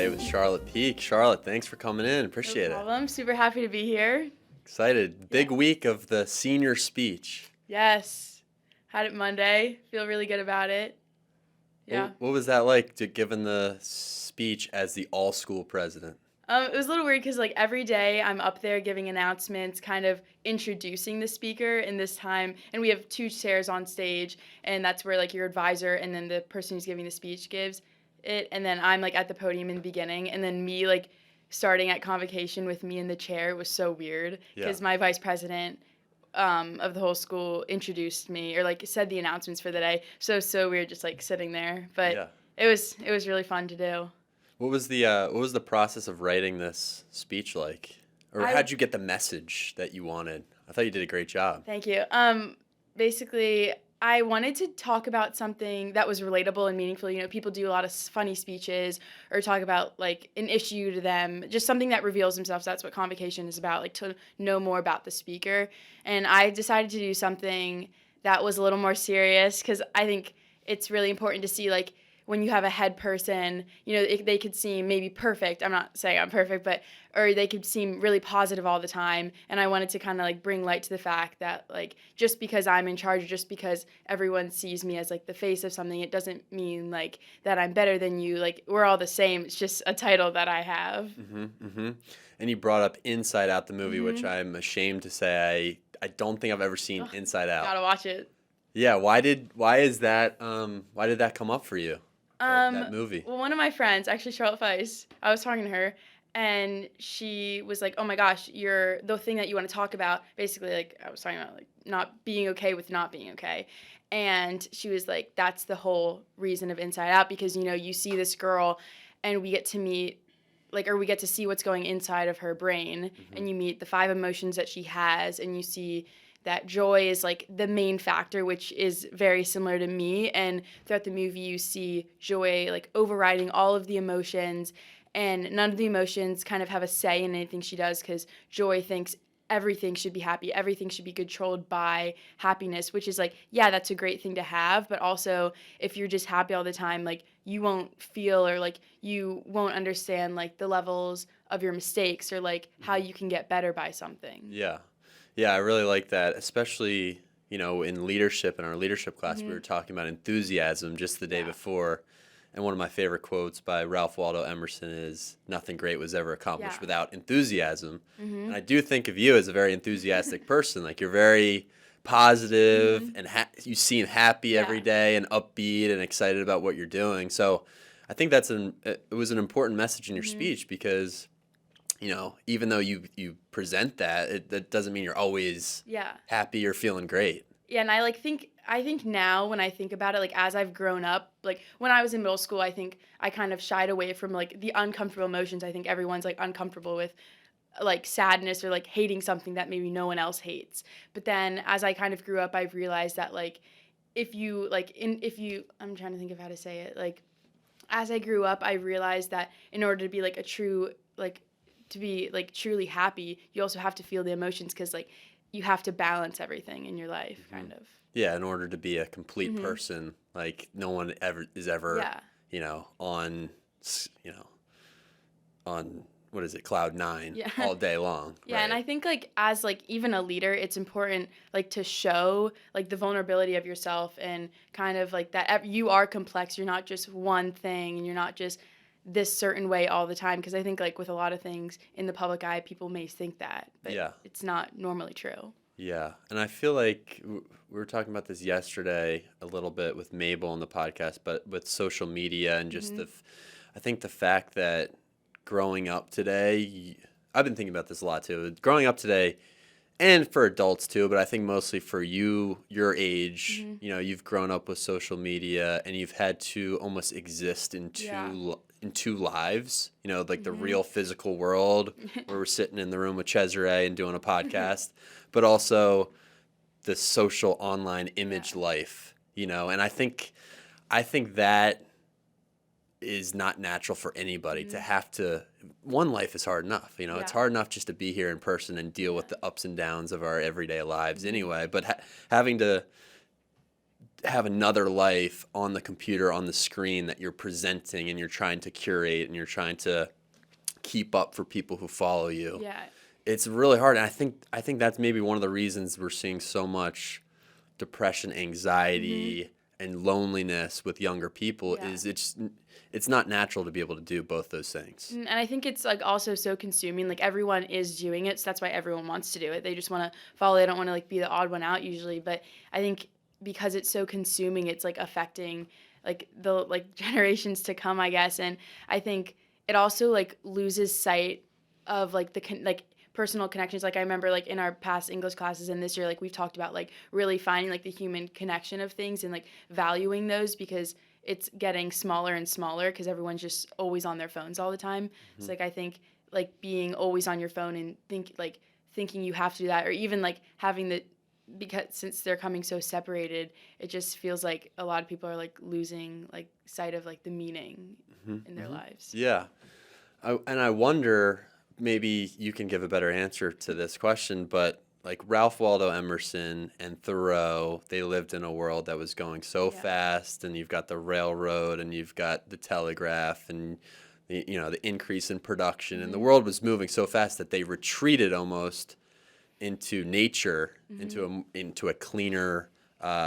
today with Charlotte Peake. Charlotte, thanks for coming in. Appreciate No it. problem. Super happy to be here. Excited. Big week of the senior speech. Yes. Had it Monday. Feel really good about it. Yeah. What was that like, giving the speech as the all-school president? It was a little weird because like every day I'm up there giving announcements, kind of introducing the speaker. And this time, and we have two chairs on stage, and that's where like your advisor and then the person who's giving the speech gives it. And then I'm like at the podium in the beginning, and then me like starting at convocation with me in the chair was so weird because my vice president of the whole school introduced me or like said the announcements for the day. So weird just like sitting there, but it was really fun to do. What was the process of writing this speech like? Or how'd you get the message that you wanted? I thought you did a great job. Thank you. Basically, I wanted to talk about something that was relatable and meaningful. You know, people do a lot of funny speeches or talk about like an issue to them, just something that reveals themselves. That's what convocation is about, like to know more about the speaker. And I decided to do something that was a little more serious because I think it's really important to see like when you have a head person, you know, they could seem maybe perfect. I'm not saying I'm perfect, or they could seem really positive all the time. And I wanted to kind of like bring light to the fact that like just because I'm in charge, just because everyone sees me as like the face of something, it doesn't mean like that I'm better than you. Like we're all the same. It's just a title that I have. And you brought up Inside Out, the movie, which I'm ashamed to say I don't think I've ever seen Inside Out. Gotta watch it. Yeah, why did that come up for you? That movie. Well, one of my friends, actually Charlotte Weiss, I was talking to her, and she was like, "Oh my gosh, you're the thing that you want to talk about." Basically, like I was talking about, like not being okay with not being okay, and she was like, "That's the whole reason of Inside Out because you know you see this girl, and we get to meet." Like, or we get to see what's going inside of her brain, and you meet the 5 emotions that she has, and you see that joy is like the main factor, which is very similar to me. And throughout the movie, you see joy like overriding all of the emotions, and none of the emotions kind of have a say in anything she does because joy thinks everything should be happy, everything should be controlled by happiness, which is like, yeah, that's a great thing to have, but also if you're just happy all the time, like you won't feel or like you won't understand like the levels of your mistakes or like how you can get better by something. Yeah, I really like that, especially, you know, in leadership, in our leadership class, we were talking about enthusiasm just the day before. And one of my favorite quotes by Ralph Waldo Emerson is, "Nothing great was ever accomplished without enthusiasm." And I do think of you as a very enthusiastic person. Like, you're very positive and you seem happy every day and upbeat and excited about what you're doing. So I think it was an important message in your speech because, you know, even though you present that, that doesn't mean you're always happy or feeling great. Yeah, and I think now when I think about it, like as I've grown up, like when I was in middle school, I think I kind of shied away from like the uncomfortable emotions. I think everyone's like uncomfortable with like sadness or like hating something that maybe no one else hates. But then as I kind of grew up, I've realized that like I'm trying to think of how to say it. Like as I grew up, I realized that in order to be like a true like to be like truly happy, you also have to feel the emotions because like you have to balance everything in your life, kind of. Yeah, in order to be a complete person, like no one is ever, you know, on what is it, cloud 9 all day long. Yeah, right? and I think like as like even a leader, it's important like to show like the vulnerability of yourself and kind of like that you are complex. You're not just one thing, and you're not just this certain way all the time, because I think like with a lot of things in the public eye, people may think that, but it's not normally true. Yeah, and I feel like we were talking about this yesterday a little bit with Mabel on the podcast, but with social media and just I think the fact that growing up today, I've been thinking about this a lot too, growing up today, and for adults too, but I think mostly for you, your age, you know, you've grown up with social media and you've had to almost exist in two lives, you know, like the real physical world where we're sitting in the room with Cesare and doing a podcast, but also the social online image life, you know, and I think that is not natural for anybody to have to. One life is hard enough, you know. It's hard enough just to be here in person and deal with the ups and downs of our everyday lives anyway, but having to have another life on the computer, on the screen that you're presenting and you're trying to curate and you're trying to keep up for people who follow you. Yeah. It's really hard. And I think that's maybe one of the reasons we're seeing so much depression, anxiety, and loneliness with younger people Yeah. is it's not natural to be able to do both those things. And I think it's like also so consuming. Like everyone is doing it, so that's why everyone wants to do it. They just want to follow. They don't want to like be the odd one out usually. But I think because it's so consuming, it's like affecting like the like generations to come, I guess. And I think it also like loses sight of like like personal connections. Like I remember like in our past English classes and this year, like we've talked about like really finding like the human connection of things and like valuing those because it's getting smaller and smaller because everyone's just always on their phones all the time. So like I think like being always on your phone and thinking you have to do that or even like having the because since they're coming so separated, it just feels like a lot of people are like losing like sight of like the meaning in their lives. Yeah. I wonder, maybe you can give a better answer to this question, but like Ralph Waldo Emerson and Thoreau, they lived in a world that was going so Yeah. fast, and you've got the railroad and you've got the telegraph and the increase in production, and the world was moving so fast that they retreated almost into nature, into a cleaner,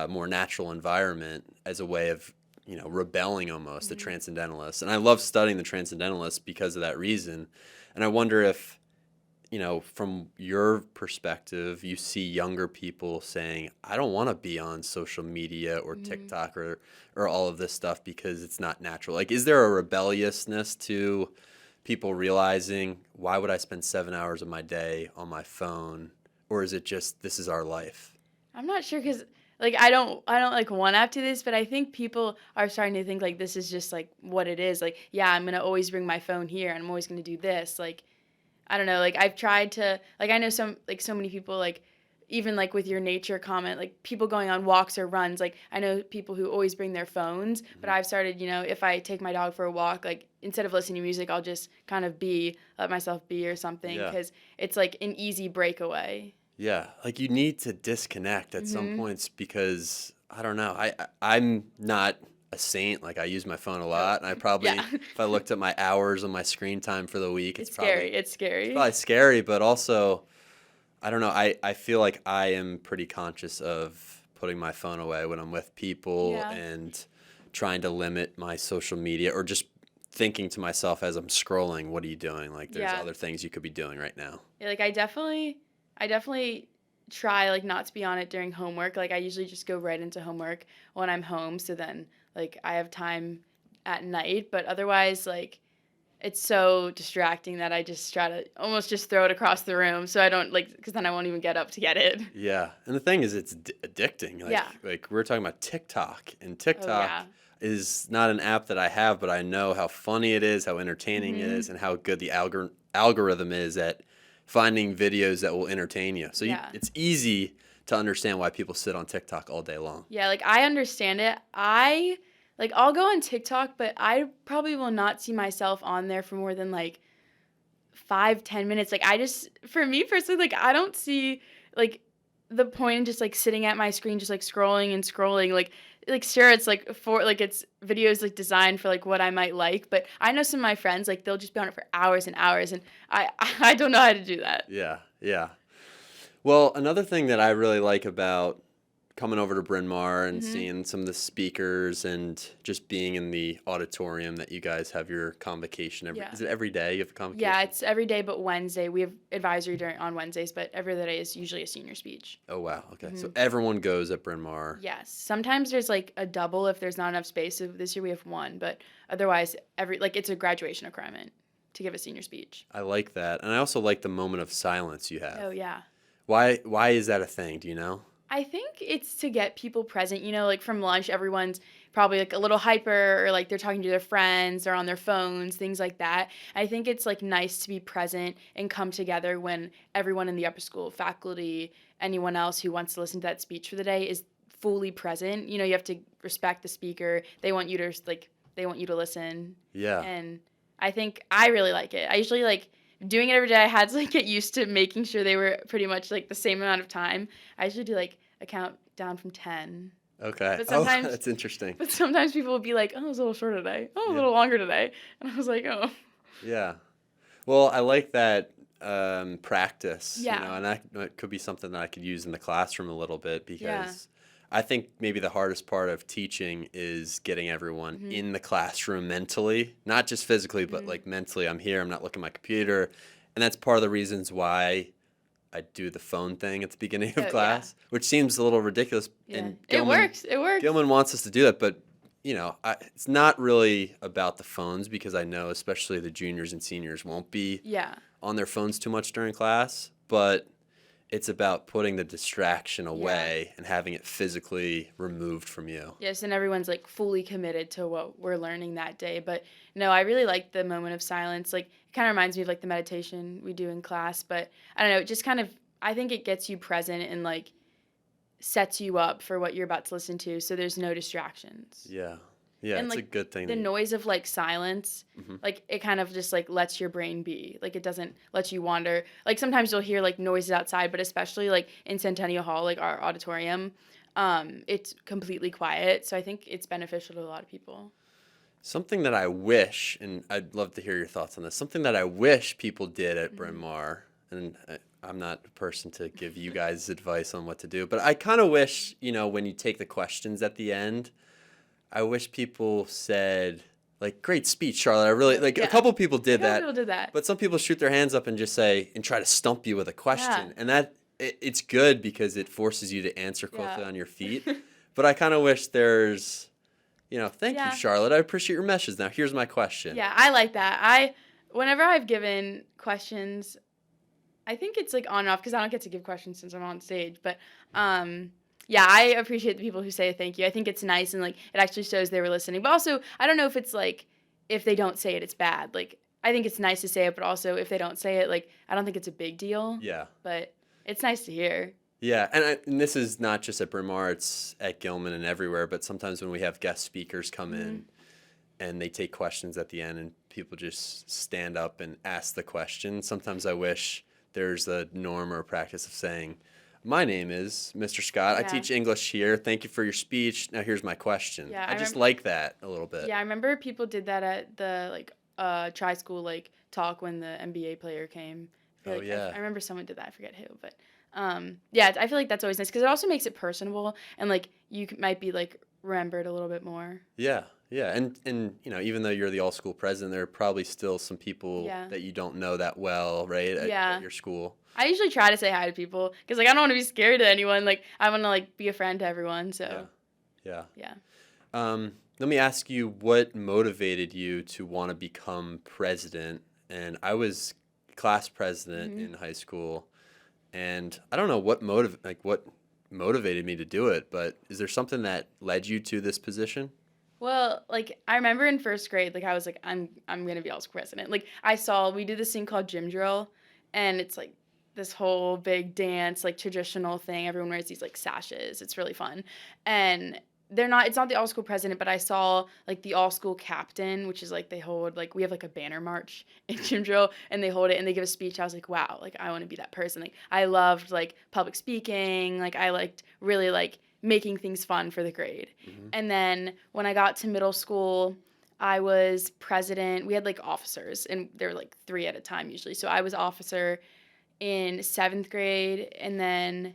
more natural environment as a way of rebelling almost, the transcendentalists. And I love studying the transcendentalists because of that reason. And I wonder if, from your perspective, you see younger people saying, I don't want to be on social media or TikTok or all of this stuff because it's not natural. Like, is there a rebelliousness to people realizing, why would I spend 7 hours of my day on my phone? Or is it just, this is our life? I'm not sure because like I don't like one up to this, but I think people are starting to think like this is just like what it is. Like, yeah, I'm gonna always bring my phone here and I'm always gonna do this. Like, I don't know, like I've tried to like I know some like so many people like even like with your nature comment, like people going on walks or runs, like I know people who always bring their phones, but I've started, if I take my dog for a walk, like instead of listening to music, I'll just kind of let myself be or something Yeah. because it's like an easy breakaway. Yeah, like you need to disconnect at some points because I don't know. I'm not a saint. Like I use my phone a lot, and I probably Yeah. if I looked at my hours on my screen time for the week, It's scary. It's It's scary. probably scary, but also I don't know. I feel like I am pretty conscious of putting my phone away when I'm with people Yeah. and trying to limit my social media or just thinking to myself as I'm scrolling, what are you doing? Like there's Yeah. other things you could be doing right now. Yeah, like I definitely try like not to be on it during homework. Like I usually just go right into homework when I'm home, so then like I have time at night, but otherwise like it's so distracting that I just try to almost just throw it across the room so I don't like cuz then I won't even get up to get it. Yeah, and the thing is, it's addicting. Like, Yeah. like we're talking about TikTok, and Oh TikTok yeah. is not an app that I have, but I know how funny it is, how entertaining it is, and how good the algorithm is at finding videos that will entertain you. So Yeah. it's easy to understand why people sit on TikTok all day long. Yeah, like I understand it. I'll go on TikTok, but I probably will not see myself on there for more than like 5-10 minutes. Like for me personally, like I don't see like the point in just like sitting at my screen just like scrolling and scrolling. Like sure it's like for like it's videos like designed for like what I might like, but I know some of my friends like they'll just be on it for hours and hours and I don't know how to do that. Yeah, yeah. Well, another thing that I really like about coming over to Bryn Mawr and seeing some of the speakers and just being in the auditorium that you guys have your convocation Yeah. is it every day you have a convocation? Yeah, it's every day but Wednesday. We have advisory on Wednesdays, but every other day is usually a senior speech. Oh wow. Okay. So everyone goes at Bryn Mawr. Yes. Sometimes there's like a double if there's not enough space. So this year we have one, but otherwise it's a graduation requirement to give a senior speech. I like that. And I also like the moment of silence you have. Oh yeah. Why is that a thing? Do you know? I think it's to get people present. Like from lunch, everyone's probably like a little hyper or like they're talking to their friends, they're on their phones, things like that. I think it's like nice to be present and come together when everyone in the upper school, faculty, anyone else who wants to listen to that speech for the day is fully present. You have to respect the speaker. They want you to listen. Yeah. And I think I really like it. I usually like doing it every day. I had to like get used to making sure they were pretty much like the same amount of time. I usually do like a countdown from 10. Okay. But Oh, sometimes, that's interesting. but sometimes people would be like, "Oh, it was a little shorter today. Oh, a Yeah. little longer today," and I was like, "Oh, Yeah. Well, I like that practice, yeah, and that could be something that I could use in the classroom a little bit yeah, because I think maybe the hardest part of teaching is getting everyone mhm, in the classroom mentally, not just physically, but mhm, like mentally. I'm here, I'm not looking at my computer. And that's part of the reasons why I do the phone thing at the beginning of oh yeah, class, which seems a little ridiculous. yeah, And it works, it works, Gilman wants us to do that, but it's not really about the phones because I know especially the juniors and seniors won't be yeah, on their phones too much during class, but it's about putting the distraction yeah." away and having it physically removed from you. Yes, and everyone's like fully committed to what we're learning that day. But no, I really like the moment of silence. Like it kind of reminds me of like the meditation we do in class. But I don't know, it just kind of I think it gets you present and like sets you up for what you're about to listen to, so there's no distractions. Yeah. Yeah, And it's a like good thing the that you. noise of like silence, Hmm. like it kind of just like lets your brain be. Like it doesn't let you wander. Like sometimes you'll hear like noises outside, but especially like in Centennial Hall, like our auditorium, it's completely quiet. So I think it's beneficial to a lot of people. Something that I wish, and I'd love to hear your thoughts on this, something that I wish people did at Bryn Hmm. Mawr, and I'm not a person to give you guys advice on what to do, but I kind of wish, when you take the questions at the end, I wish people said, like, great speech, Charlotte. I really, like, a Yeah. couple people A did couple that, people did that. but some people shoot their hands up and just say, and try to stump you with a Yeah. question. And it's good because it forces you to answer quickly Yeah. on your feet. But I kind of wish there's, thank you, Yeah. Charlotte. I appreciate your message. Now, here's my question. Yeah, I like that. Whenever I've given questions, I think it's like on and off because I don't get to give questions since I'm on stage. But yeah, I appreciate the people who say thank you. I think it's nice and like it actually shows they were listening. But also, I don't know if it's like if they don't say it, it's bad. Like I think it's nice to say it, but also if they don't say it, like I don't think it's a big deal. Yeah. But it's nice to hear. Yeah, and this is not just at Bryn Mawr, it's at Gilman and everywhere, but sometimes when we have guest speakers come Hmm. in and they take questions at the end and people just stand up and ask the question, sometimes I wish there's a norm or a practice of saying, my name is Mr. Scott. I Yeah. teach English here. Thank you for your speech. Now here's my question. Yeah, I just like that a little bit. Yeah, I remember people did that at the like tri school like talk when the NBA player came. I feel Oh, like yeah. I remember someone did that. I forget who, but yeah, I feel like that's always nice because it also makes it personable and like might be like remembered a little bit more. Yeah, yeah, and even though you're the all school president, there are probably still some people Yeah. that you don't know that well, right, at Yeah. your school. I usually try to say hi to people because like I don't want to be scary to anyone. Like I want to like be a friend to everyone. Yeah, So yeah. yeah. Let me ask you what motivated you to want to become president. And I was class president Hmm. in high school, and I don't know what motivated me to do it, but is there something that led you to this position? Well, like I remember in first grade, like I was like, I'm gonna be all school president. Like I saw we do this thing called gym drill, and it's like this whole big dance, like traditional thing. Everyone wears these like sashes. It's really fun, and it's not the all school president, but I saw like the all school captain, which is like they hold like we have like a banner march in gym drill, and they hold it and they give a speech. I was like, wow, like I want to be that person. Like I loved like public speaking. Like I liked really like making things fun for the grade. Hmm. And then when I got to middle school, I was president. We had like officers, and there were like three at a time usually. So I was officer in seventh grade, and then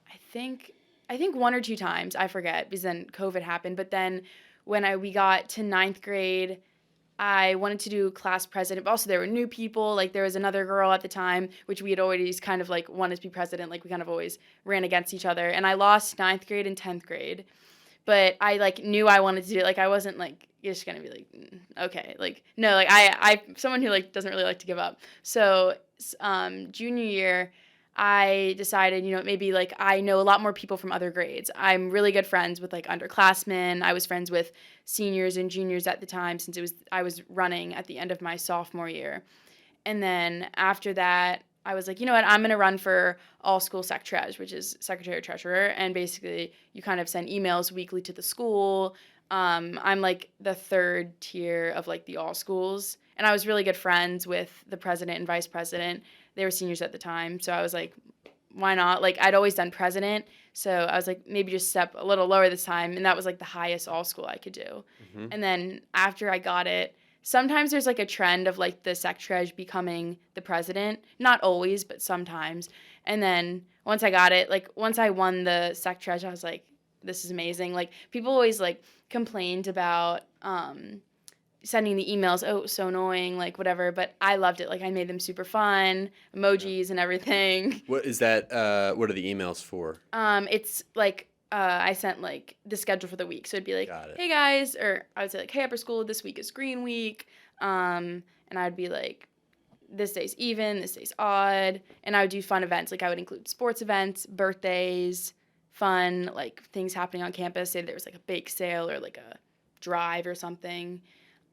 I think I think one or two times I forget because then COVID happened. But then when we got to ninth grade, I wanted to do class president, but also there were new people. Like there was another girl at the time, which we had always kind of like wanted to be president. Like we kind of always ran against each other. And I lost ninth grade and 10th grade. But I like knew I wanted to do it. Like I wasn't like just gonna be like okay, like no, like I someone who like doesn't really like to give up. So junior year, I decided maybe like I know a lot more people from other grades. I'm really good friends with like underclassmen. I was friends with seniors and juniors at the time since I was running at the end of my sophomore year. And then after that, I was like, you know what, I'm going to run for all school secretary, which is secretary treasurer. And basically, you kind of send emails weekly to the school. I'm like the third tier of like the all schools. And I was really good friends with the president and vice president. They were seniors at the time. So I was like, why not? Like, I'd always done president, so I was like, maybe just step a little lower this time, and that was like the highest all school I could do. Mm-hmm. And then after I got it, sometimes there's like a trend of like the secretary becoming the president. Not always, but sometimes. And then once I got it, like once I won the secretary, I was like, this is amazing. Like people always like complained about sending the emails, oh, it was so annoying, like whatever, but I loved it. Like I made them super fun, emojis and everything. What is that? What are the emails for? It's like I sent like the schedule for the week. So it'd be like, Got it. hey guys, or I would say like, hey upper school, this week is green week. And I'd be like, this day's even, this day's odd. And I would do fun events. Like I would include sports events, birthdays, fun, like things happening on campus. Say there was like a bake sale or like a drive or something.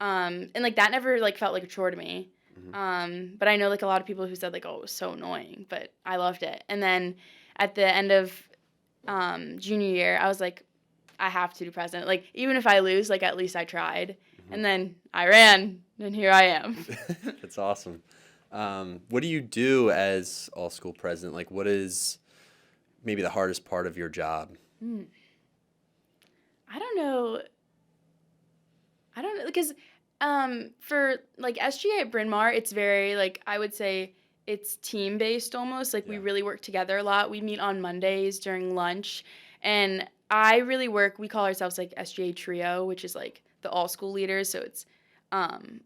And like that never like felt like a chore to me. Mm-hmm. But I know like a lot of people who said like, oh, it was so annoying, but I loved it. And then at the end of junior year, I was like, I have to do president. Like even if I lose, like at least I tried. Mm-hmm. And then I ran, and here I am. That's awesome. What do you do as all school president? Like, what is maybe the hardest part of your job? I don't know. Because for like SGA at Bryn Mawr, it's very like I would say it's team based almost. Like we really work together a lot. We meet on Mondays during lunch, and I really work. We call ourselves like SGA Trio, which is like the all school leaders. So it's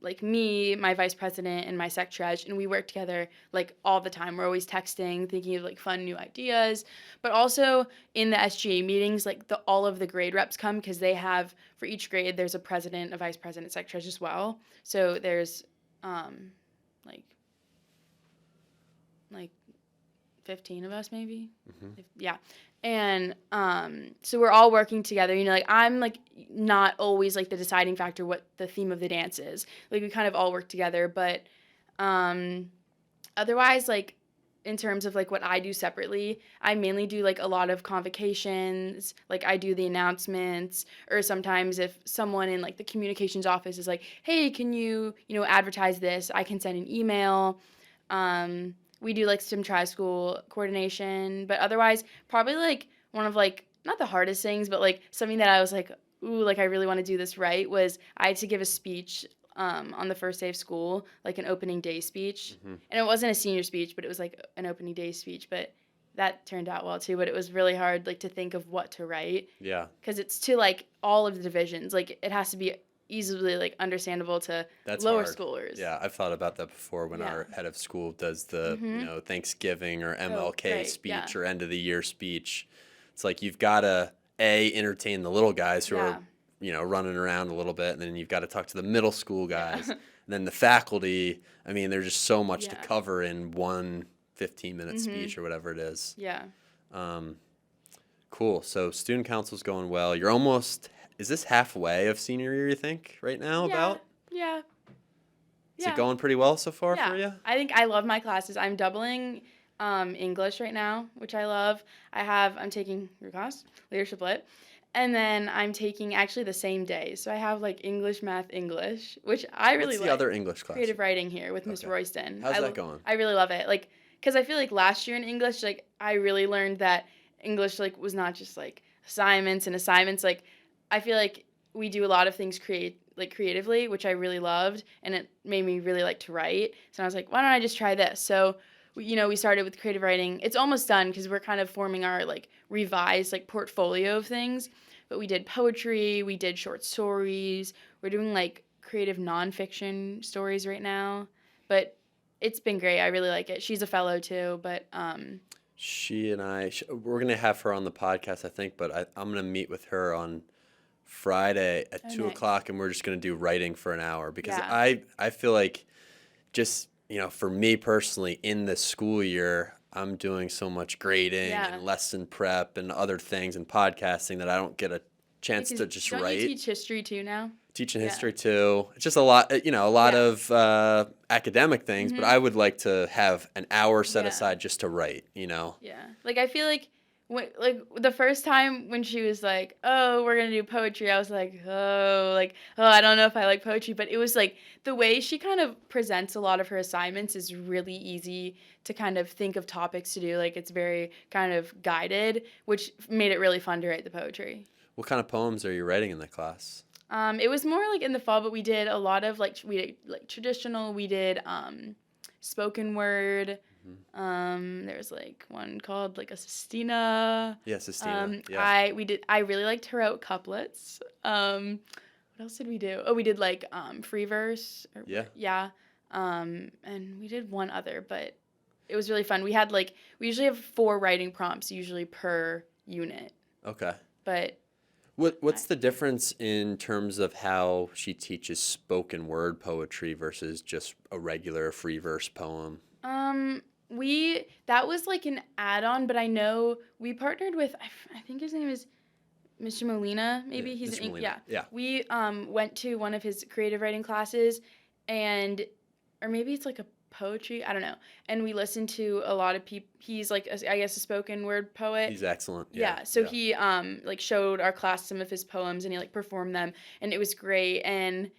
like me, my vice president, and my secretary, and we work together like all the time. We're always texting, thinking of like fun new ideas, but also in the SGA meetings, like all of the grade reps come because they have for each grade there's a president, a vice president, secretary as well. So there's like 15 of us maybe. Mm-hmm. Yeah. And so we're all working together. You know, like I'm like not always like the deciding factor what the theme of the dance is. Like we kind of all work together, but otherwise like in terms of like what I do separately, I mainly do like a lot of convocations. Like I do the announcements, or sometimes if someone in like the communications office is like, "Hey, can you advertise this?" I can send an email. We do like some tri-school coordination, but otherwise probably like one of like not the hardest things, but like something that I was like, ooh, like I really want to do this right was I had to give a speech on the first day of school, like an opening day speech. Mm-hmm. And it wasn't a senior speech, but it was like an opening day speech, but that turned out well too. But it was really hard like to think of what to write. Yeah. Because it's to like all of the divisions. Like it has to be easily like understandable to lower hard. schoolers. Yeah, I've thought about that before when our head of school does the Thanksgiving or MLK speech or end of the year speech. It's like you've got to entertain the little guys who are running around a little bit, and then you've got to talk to the middle school guys, and then the faculty. I mean, there's just so much to cover in one 15-minute speech or whatever it is. Yeah. Cool. So student council's going well. You're almost. Is this halfway of senior year, you think, right now, about? Yeah. Is it going pretty well so far for you? I think I love my classes. I'm doubling English right now, which I love. I'm taking your class, Leadership Lit, and then I'm taking actually the same day. So I have like English, Math, English, which I really like. What's the other English class? Creative Writing here with Miss Royston. How's that going? I really love it. Like, because I feel like last year in English, like I really learned that English like was not just like assignments. Like, I feel like we do a lot of things creatively, which I really loved, and it made me really like to write. So I was like, why don't I just try this? So, we started with creative writing. It's almost done because we're kind of forming our like revised like portfolio of things. But we did poetry, we did short stories. We're doing like creative nonfiction stories right now. But it's been great. I really like it. She's a fellow too, but she and we're gonna have her on the podcast, I think. But I'm gonna meet with her on Friday at 2:00, and we're just going to do writing for an hour because I feel like just, for me personally in the school year, I'm doing so much grading and lesson prep and other things and podcasting that I don't get a chance to just don't write. You teach history too now? Teaching history too. It's just a lot, of academic things, but I would like to have an hour set aside just to write, Yeah. Like I feel like like the first time when she was like, "Oh, we're gonna do poetry," I was like, "Oh, I don't know if I like poetry." But it was like the way she kind of presents a lot of her assignments is really easy to kind of think of topics to do. Like it's very kind of guided, which made it really fun to write the poetry. What kind of poems are you writing in the class? It was more like in the fall, but we did a lot of like we did like traditional. We did spoken word. Mhm. There was like one called like a sestina. Yeah, Sistina. Yeah. I really liked to write couplets. What else did we do? Oh, we did like free verse. Yeah. Yeah. And we did one other, but it was really fun. We usually have 4 writing prompts usually per unit, Okay. but What's the difference in terms of how she teaches spoken word poetry versus just a regular free verse poem? that was like an add-on, but I know we partnered with I think his name is Mr. Molina, maybe Yeah, he's Mr. an Molina. yeah. Yeah. We went to one of his creative writing classes, and or maybe it's like a poetry, I don't know. And we listened to a lot of people. He's like I guess a spoken word poet. He's excellent. Yeah, so Yeah. he like showed our class some of his poems and he like performed them and it was great. And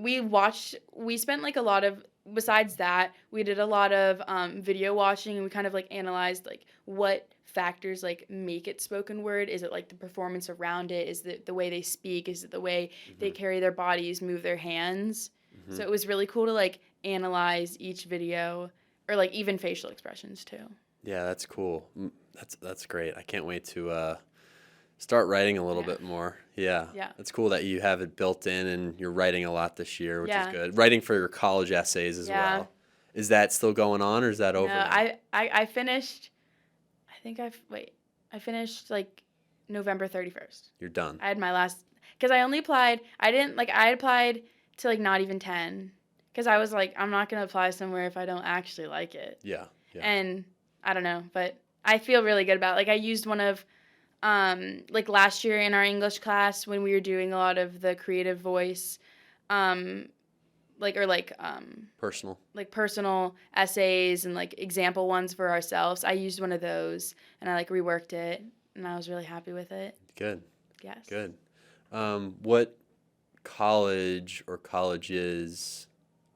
we spent like a lot of, besides that, we did a lot of video watching and we kind of like analyzed like what factors like make it spoken word. Is it like the performance around it? Is it the way they speak? Is it the way they carry their bodies, move their hands? Mm-hmm. So it was really cool to like analyze each video or like even facial expressions too. Yeah, that's cool. That's great. I can't wait to start writing a little Yeah. bit more. Yeah. Yeah. It's cool that you have it built in and you're writing a lot this year, which is Yeah. good. Writing for your college essays as Yeah. well. Is that still going on or is that over No, now? I finished. I finished like November 31st. You're done. I had my last because I only applied. I applied to like not even 10 because I was like I'm not gonna apply somewhere if I don't actually like it. Yeah. Yeah. And I don't know, but I feel really good about it. Like I used one of like last year in our English class when we were doing a lot of the creative voice Personal. like personal essays and like example ones for ourselves. I used one of those and I like reworked it and I was really happy with it. Good. Yes. Good. What college or colleges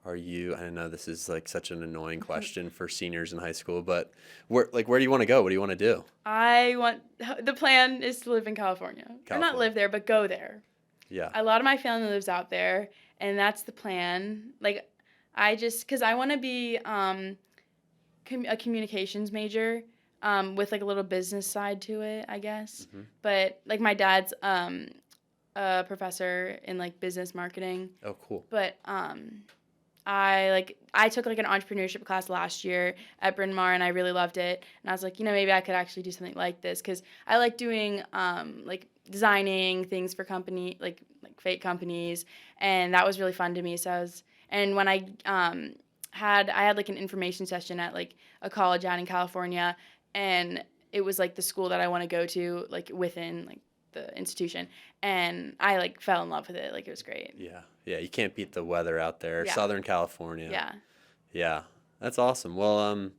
are you? I know this is like such an annoying question for seniors in high school, but where do you want to go? What do you want to do? The plan is to live in California. Or not live there, but go there. Yeah. A lot of my family lives out there and that's the plan. Like because I want to be a communications major with like a little business side to it, I guess. Mm-hmm. But like my dad's a professor in like business marketing. Oh, cool. But I took like an entrepreneurship class last year at Bryn Mawr and I really loved it. And I was like, maybe I could actually do something like this because I like doing like designing things for like fake companies, and that was really fun to me. And when I had like an information session at like a college out in California, and it was like the school that I want to go to like within like the institution, and I like fell in love with it. Like it was great. Yeah. Yeah, you can't beat the weather out there. Yeah. Southern California. Yeah. Yeah. That's awesome. Well,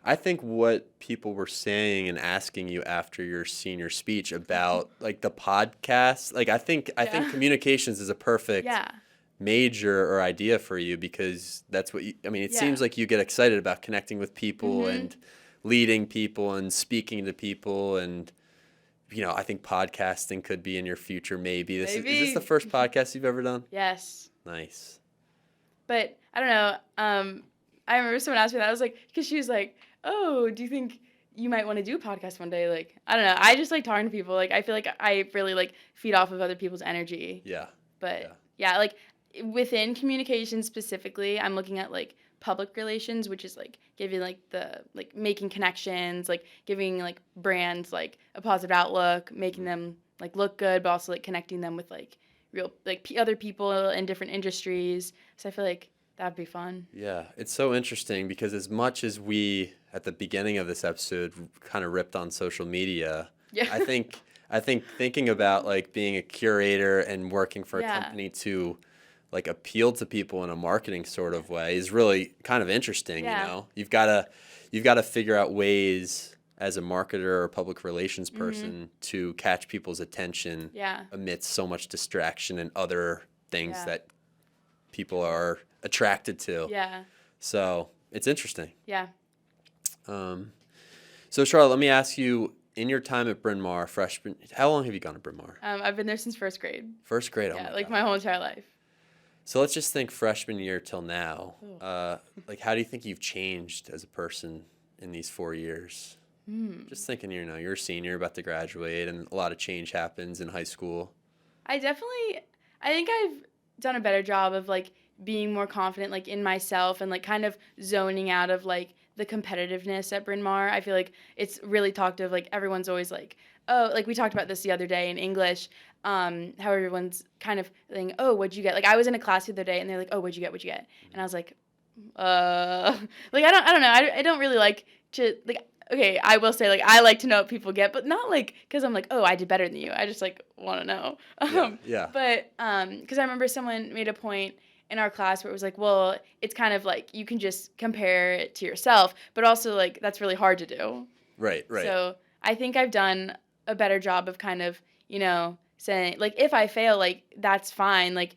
I think what people were saying and asking you after your senior speech about like the podcast, like I think communications is a perfect major or idea for you because that's what it seems like you get excited about connecting with people Mm-hmm. and leading people and speaking to people and I think podcasting could be in your future maybe. Is this the first podcast you've ever done? Yes. Nice. But I don't know. I remember someone asked me that. I was like, because she was like, "Oh, do you think you might want to do a podcast one day?" Like, I don't know. I just like talking to people. Like, I feel like I really like feed off of other people's energy. Yeah. But yeah, like within communication specifically, I'm looking at like public relations, which is like giving like making connections, like giving like brands like a positive outlook, making them like look good, but also like connecting them with like real like other people in different industries. So I feel like that'd be fun. Yeah, it's so interesting because as much as we at the beginning of this episode kind of ripped on social media, I think thinking about like being a curator and working for a company to like appeal to people in a marketing sort of way is really kind of interesting. You've got to figure out ways as a marketer or public relations person to catch people's attention amidst so much distraction and other things that people are attracted to. Yeah. So it's interesting. Yeah. So Charlotte, let me ask you, in your time at Bryn Mawr, freshman, how long have you gone to Bryn Mawr? I've been there since first grade. First grade, Yeah, oh my like God. my whole entire life. So let's just think freshman year till now. Like, how do you think you've changed as a person in these 4 years? Just thinking, you're a senior, about to graduate, and a lot of change happens in high school. I think I've done a better job of, like, being more confident, like, in myself and, like, kind of zoning out of, like, the competitiveness at Bryn Mawr. I feel like it's really talked of, like, everyone's always like, oh, like, we talked about this the other day in English, how everyone's kind of saying, oh, what'd you get? Like, I was in a class the other day, and they're like, oh, what'd you get? And I was like, like, I don't know. I don't really like to, like, okay, I will say, like, I like to know what people get, but not, like, because I'm like, oh, I did better than you. I just, like, want to know. Yeah. But, because I remember someone made a point in our class where it was like, well, it's kind of like you can just compare it to yourself, but also, like, that's really hard to do. Right. So I think I've done a better job of kind of, saying, like, if I fail, like, that's fine. Like,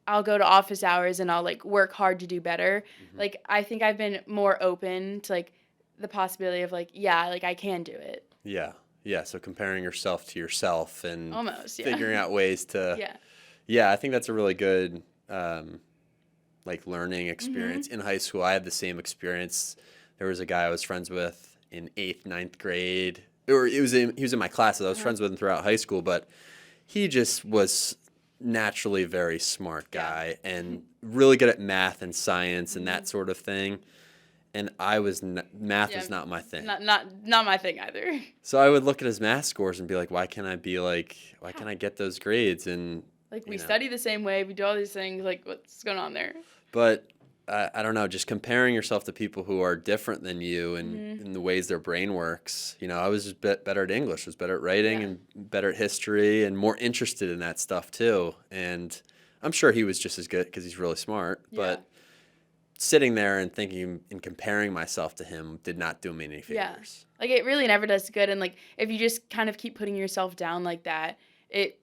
I'll go to office hours and I'll, like, work hard to do better. Like, I think I've been more open to, like, the possibility of, like, yeah, like, I can do it. Yeah. So comparing yourself to yourself and Almost, figuring out ways to. I think that's a really good, like, learning experience. In high school, I had the same experience. There was a guy I was friends with in 8th, 9th grade, or he was in my classes. I was friends with him throughout high school, but he just was naturally a very smart guy and really good at math and science and that sort of thing. And math was not my thing. Not my thing either. So I would look at his math scores and be like, why can't I get those grades? And like, we study the same way, we do all these things, like, what's going on there? But I don't know, just comparing yourself to people who are different than you and in the ways their brain works. I was just better at English, was better at writing and better at history and more interested in that stuff too. And I'm sure he was just as good because he's really smart. But sitting there and thinking and comparing myself to him did not do me any favors. Like, it really never does good. And, like, if you just kind of keep putting yourself down like that, it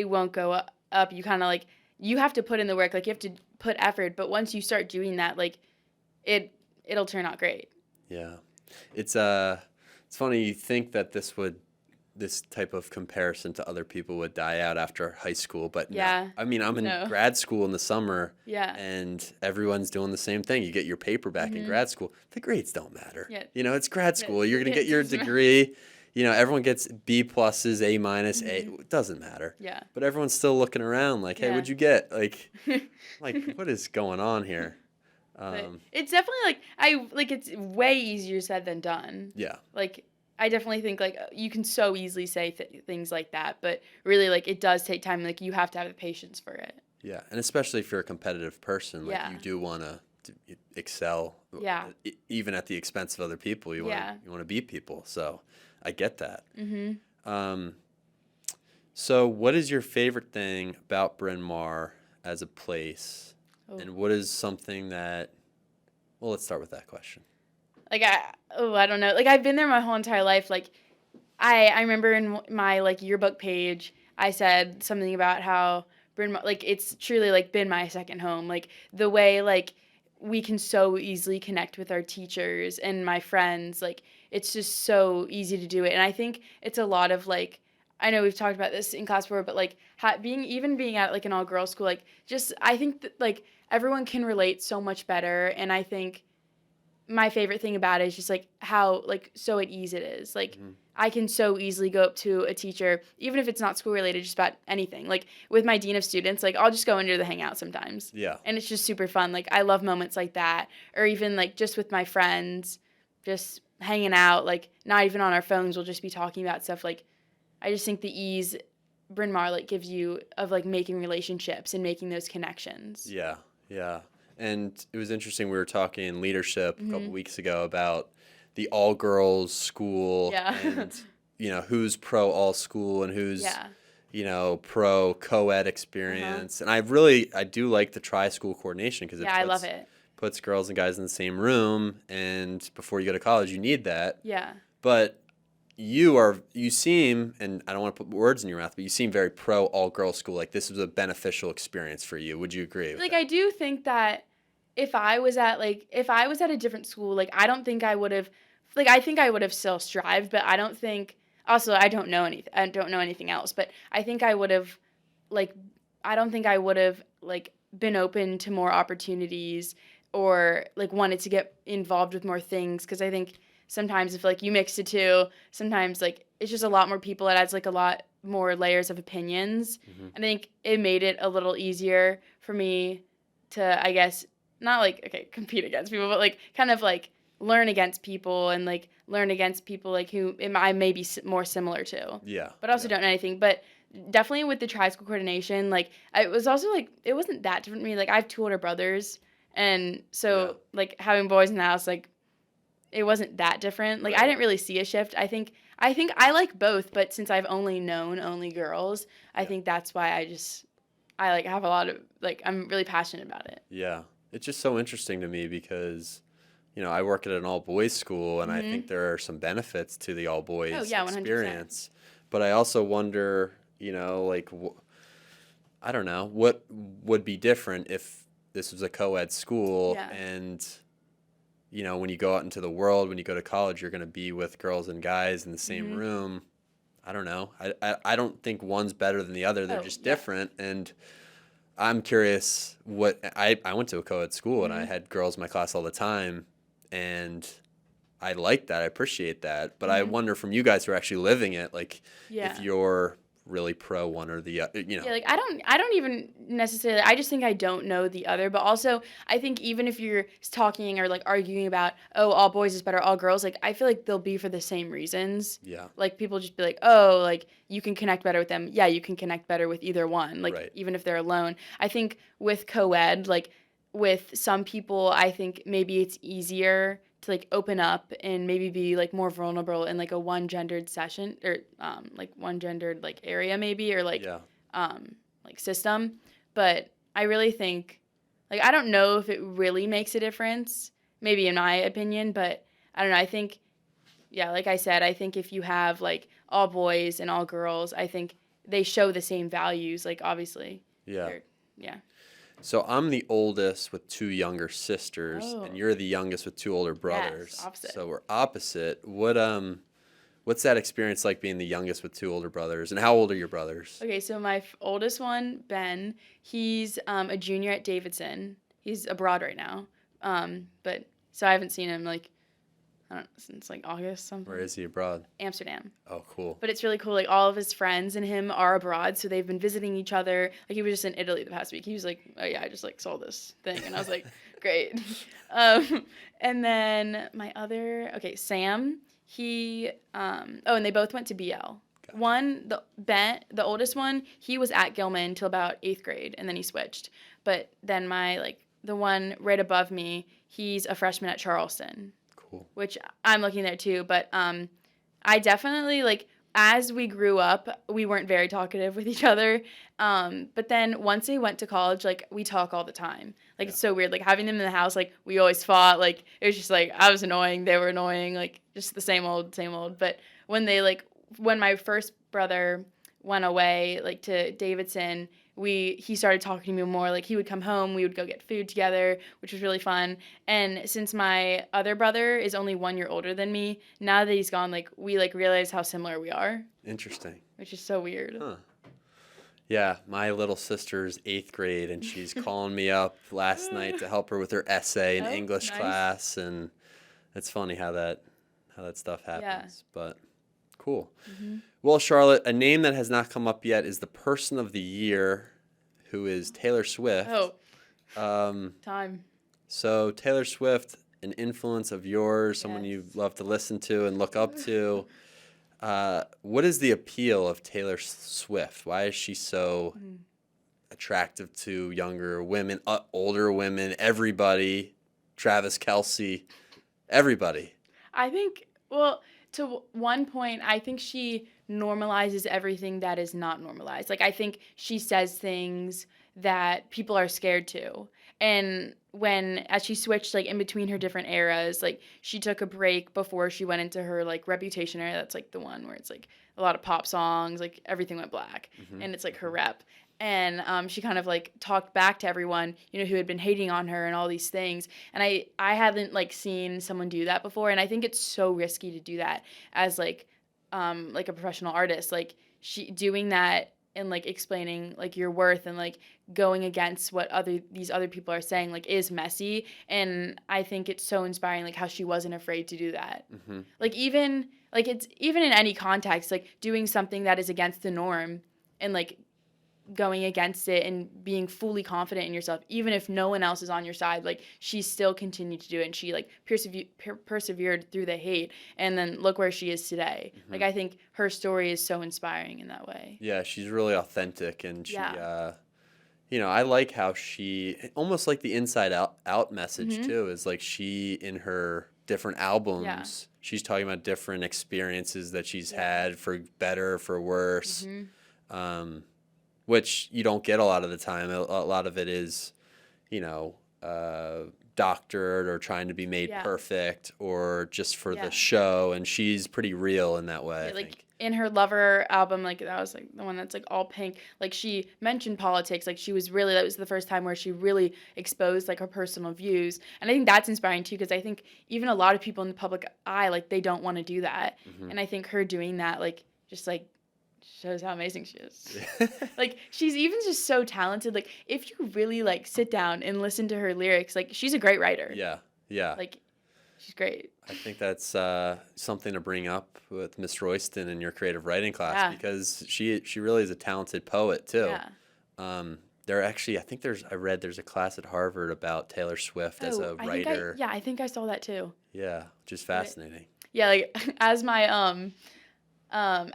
won't go up. You kind of, like, you have to put in the work. Like, you have to put effort. But once you start doing that, like, it'll turn out great. Yeah. It's funny, you think that this type of comparison to other people would die out after high school, but no. I mean, I'm in grad school in the summer, and everyone's doing the same thing. You get your paper back in grad school. The grades don't matter. It's grad school. You're going to get your degree. Everyone gets B+, A-, A. It doesn't matter. But everyone's still looking around like, hey, what'd you get? Like, what is going on here? It's definitely, it's way easier said than done. Like, I definitely think, like, you can so easily say things like that, but really, like, it does take time. Like, you have to have the patience for it. Yeah, and especially if you're a competitive person, like, you do want to excel. Even at the expense of other people, you want to beat people. So I get that. So what is your favorite thing about Bryn Mawr as a place, and what is something that? Well, let's start with that question. Like, I don't know. Like, I've been there my whole entire life. Like, I remember in my, like, yearbook page, I said something about how Bryn Mawr, like, it's truly, like, been my second home. Like, the way, like, we can so easily connect with our teachers and my friends. Like, it's just so easy to do it. And I think it's a lot of, like, I know we've talked about this in class before, but, like, being at, like, an all-girls school, like, just, I think that, like, everyone can relate so much better. And I think my favorite thing about it is just, like, how, like, so at ease it is. Like, I can so easily go up to a teacher, even if it's not school related, just about anything. Like, with my dean of students, like, I'll just go into the hangout sometimes. And it's just super fun. Like, I love moments like that. Or even, like, just with my friends, just hanging out, like, not even on our phones, we'll just be talking about stuff. Like, I just think the ease Bryn Mawr, like, gives you of, like, making relationships and making those connections. Yeah. And it was interesting, we were talking in leadership a couple weeks ago about the all-girls school and, who's pro all-school and who's, pro co-ed experience. And I do like the tri-school coordination because I love it. Puts girls and guys in the same room, and before you go to college, you need that. Yeah. But you seem, and I don't want to put words in your mouth, but you seem very pro all girls school. Like this was a beneficial experience for you. Would you agree with Like, that? I do think that if I was at a different school, like, I don't think I would have, like, I think I would have still strived, but I don't think, also, I don't know anything else, but I think I would have, like, I don't think I would have, like, been open to more opportunities or, like, wanted to get involved with more things, because I think sometimes if, like, you mix the two, sometimes, like, it's just a lot more people. It adds, like, a lot more layers of opinions. Hmm. And I think it made it a little easier for me to, I guess, not like, okay, compete against people, but like kind of like learn against people and like learn against people like who I may be more similar to, Yeah. but also Yeah. don't know anything. But definitely with the tri-school coordination, like it was also like, it wasn't that different for me. Like I have two older brothers. And Yeah. so like having boys in the house, like it wasn't that different. Like I Right. didn't really see a shift. I think I like both, but since I've only known only girls, I Yeah. think that's why I like have a lot of like I'm really passionate about it. Yeah. It's just so interesting to me because, I work at an all boys school and I think Mhm. there are some benefits to the all Oh boys yeah, 100%. experience. But I also wonder, like, I don't know, what would be different if this was a co-ed school Yeah. and, when you go out into the world, when you go to college, you're going to be with girls and guys in the same Mhm. room. I don't know. I don't think one's better than the other. They're Oh just yeah. different. And I'm curious I went to a co-ed school and I Mhm. had girls in my class all the time. And I like that. I appreciate that. But I Mhm. wonder from you guys who are actually living it, like if Yeah. you're really pro one or the other. Yeah, like I don't even necessarily, I just think I don't know the other, but also I think even if you're talking or like arguing about, oh, all boys is better, all girls, like I feel like they'll be for the same reasons. Yeah. Like people just be like, oh, like you can connect better with them. Yeah, you can connect better with either one, like Right. even if they're alone. I think with co-ed, like with some people, I think maybe it's easier to like open up and maybe be like more vulnerable in like a one gendered session or like one gendered like area maybe or Yeah. like system. But I really think like I don't know if it really makes a difference, maybe in my opinion, but I don't know. I think yeah, like I said, I think if you have like all boys and all girls, I think they show the same values. Like obviously, Yeah. they're yeah. So I'm the oldest with two younger sisters, and Oh you're the youngest with two older yes, brothers. opposite. So we're opposite. What's that experience like being the youngest with two older brothers? And how old are your brothers? Okay, so my oldest one, Ben, he's a junior at Davidson. He's abroad right now. But so I haven't seen him like I don't know, since like August Where something. is he abroad? Amsterdam. Oh, cool. But it's really cool. Like all of his friends and him are abroad, so they've been visiting each other. Like he was just in Italy the past week. He was like, "Oh yeah, I just like saw this thing," and I was like, "Great." And then my other, okay, Sam. He, oh, and they both went to BL. Gotcha. The oldest one, he was at Gilman till about 8th grade, and then he switched. But then the one right above me, he's a freshman at Charleston, Cool. which I'm looking there too. But I definitely like as we grew up, we weren't very talkative with each other. But then once they went to college, like we talk all the time. Like Yeah. it's so weird. Like having them in the house, like we always fought. Like it was just like I was annoying, they were annoying. Like just the same old, same old. But when my first brother went away, like to Davidson, he started talking to me more. Like he would come home, we would go get food together, which was really fun. And since my other brother is only 1 year older than me, now that he's gone, like we like realize how similar we are, Interesting. which is so weird. Huh. Yeah, my little sister's 8th grade, and she's calling me up last night to help her with her essay in Oh, English nice. class, and it's funny how that stuff happens. But cool. Mhm. Well, Charlotte, a name that has not come up yet is the person of the year, who is Taylor Swift. Oh, Um, time. so Taylor Swift, an influence of yours, someone you Yes. love to listen to and look up to. What is the appeal of Taylor Swift? Why is she so Mm. attractive to younger women, older women, everybody, Travis Kelce, everybody? I think, well, to one point, I think she normalizes everything that is not normalized. Like, I think she says things that people are scared to. And as she switched, like, in between her different eras, like, she took a break before she went into her, like, Reputation era. That's, like, the one where it's, like, a lot of pop songs, like, everything went black. Mm-hmm. And it's, like, her rep. And she kind of, like, talked back to everyone, you know, who had been hating on her and all these things. And I hadn't, like, seen someone do that before. And I think it's so risky to do that as, like a professional artist. Like, she doing that and, like, explaining, like, your worth and, like, going against what these other people are saying, like, is messy. And I think it's so inspiring, like, how she wasn't afraid to do that. Mm-hmm. Like, it's even in any context, like, doing something that is against the norm and, like, going against it and being fully confident in yourself, even if no one else is on your side. Like, she still continued to do it, and she, like, persevered through the hate, and then look where she is today. Mm-hmm. Like, I think her story is so inspiring in that way. Yeah, she's really authentic, and she, Yeah. you know, I like how she, almost like the Inside Out message Mm-hmm. too, is like she, in her different albums, Yeah. she's talking about different experiences that she's Yeah. had, for better, for worse. Mm-hmm. Which you don't get a lot of the time. A lot of it is, you know, doctored or trying to be made Yeah. perfect or just for Yeah. the show. And she's pretty real in that way, Yeah, I like, think. in her Lover album, like, that was, like, the one that's, like, all pink. Like, she mentioned politics. Like, that was the first time where she really exposed, like, her personal views. And I think that's inspiring too, because I think even a lot of people in the public eye, like, they don't want to do that. Mm-hmm. And I think her doing that, like, just, like, shows how amazing she is. Like, she's even just so talented. Like, if you really, like, sit down and listen to her lyrics, like, she's a great writer. Yeah, yeah. Like, she's great. I think that's something to bring up with Miss Royston in your creative writing class, Yeah. because she really is a talented poet too. Yeah. There actually, I read there's a class at Harvard about Taylor Swift as a writer. I think I saw that too. Yeah, which is fascinating. Yeah, like, as my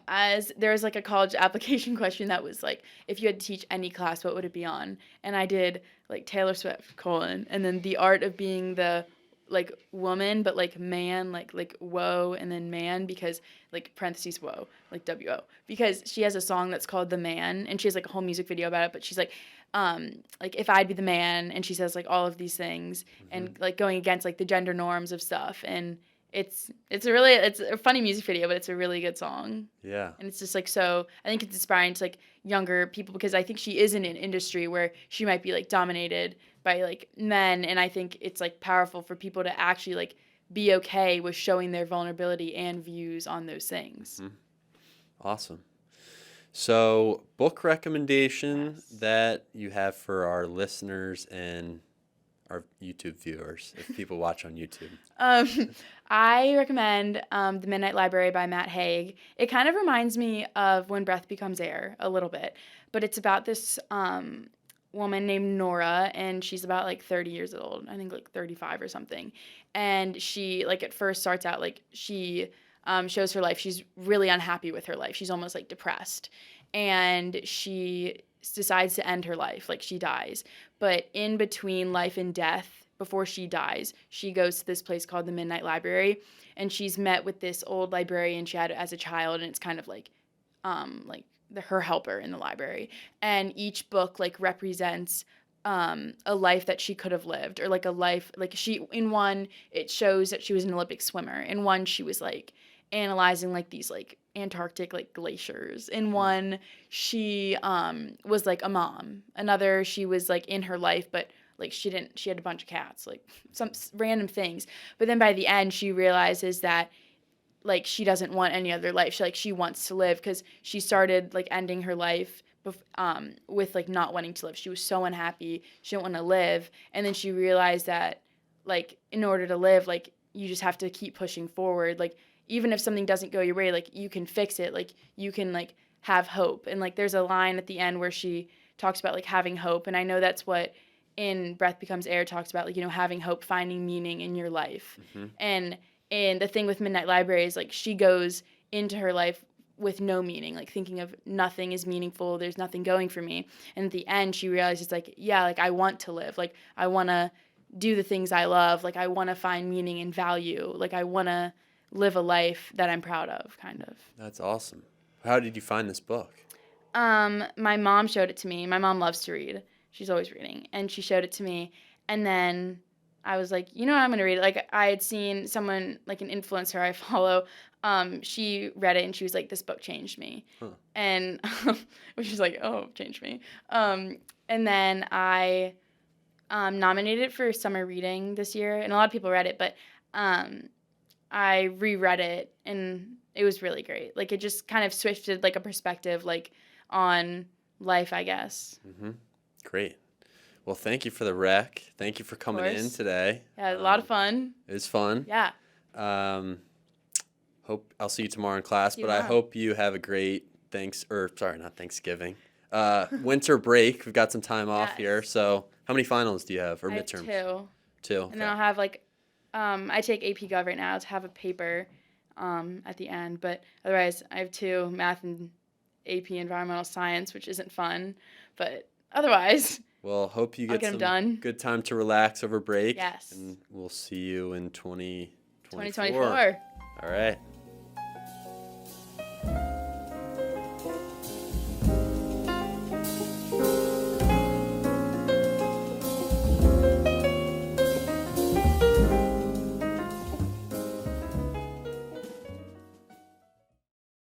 as there was, like, a college application question that was like, if you had to teach any class, what would it be on? And I did, like, Taylor Swift, and then the art of being the, like, woman, but, like, man, like woe, and then man, because, like, parentheses woe, like, WO, because she has a song that's called The Man, and she has, like, a whole music video about it, but she's like, if I'd be the man, and she says, like, all of these things, and, like, going against, like, the gender norms of stuff. And it's a funny music video, but it's a really good song. Yeah. And it's just, like, so I think it's inspiring to, like, younger people, because I think she is in an industry where she might be, like, dominated by, like, men, and I think it's, like, powerful for people to actually, like, be okay with showing their vulnerability and views on those things. Mm-hmm. Awesome. So, book recommendation that you have for our listeners and our YouTube viewers, if people watch on YouTube. I recommend The Midnight Library by Matt Haig. It kind of reminds me of When Breath Becomes Air a little bit, but it's about this woman named Nora, and she's about, like, 30 years old, I think, like, 35 or something. And she, like, at first starts out, like, she shows her life. She's really unhappy with her life. She's almost, like, depressed. And she decides to end her life, like, she dies. But in between life and death, before she dies, she goes to this place called the Midnight Library, and she's met with this old librarian she had as a child, and it's kind of like her helper in the library. And each book, like, represents a life that she could have lived, or, like, a life, like, in one, it shows that she was an Olympic swimmer. In one, she was, like, analyzing, like, these, like, Antarctic, like, glaciers. In one, she was, like, a mom. Another, she was, like, in her life, but, like, she had a bunch of cats, like, some random things. But then by the end, she realizes that, like, she doesn't want any other life. She wants to live, because she started, like, ending her life with, like, not wanting to live. She was so unhappy. She didn't want to live. And then she realized that, like, in order to live, like, you just have to keep pushing forward. Like, even if something doesn't go your way, like, you can fix it. Like, you can, like, have hope. And, like, there's a line at the end where she talks about, like, having hope. And I know that's what in Breath Becomes Air talks about, like, you know, having hope, finding meaning in your life. Mm-hmm. And the thing with Midnight Library is, like, she goes into her life with no meaning, like, thinking of nothing is meaningful, there's nothing going for me. And at the end, she realizes, like, yeah, like, I want to live. Like, I want to do the things I love. Like, I want to find meaning and value. Like, I want to live a life that I'm proud of, kind of. That's awesome. How did you find this book? My mom showed it to me. My mom loves to read. She's always reading. And she showed it to me. And then I was like, you know what, I'm gonna read it. Like I had seen someone, like an influencer I follow, she read it and she was like, this book changed me. Huh. And which is like, oh, changed me. And then I nominated it for summer reading this year, and a lot of people read it, but I reread it and it was really great. Like it just kind of switched like a perspective like on life, I guess. Mm-hmm. Great. Well, thank you for the rec. Thank you for coming in today. Yeah, a lot of fun. It was fun. Yeah. Hope I'll see you tomorrow in class, See you but I tomorrow. hope you have a great not Thanksgiving. Winter break. We've got some time off here. Yes. So how many finals do you have, or I have midterms? 2. Two. Okay. And then I'll have like, I take AP Gov right now to have a paper at the end, but otherwise I have 2, math and AP Environmental Science, which isn't fun, but otherwise. Well, hope you I'll get get 'em some done. good time to relax over break. Yes. And we'll see you in 2024. 2024. All right.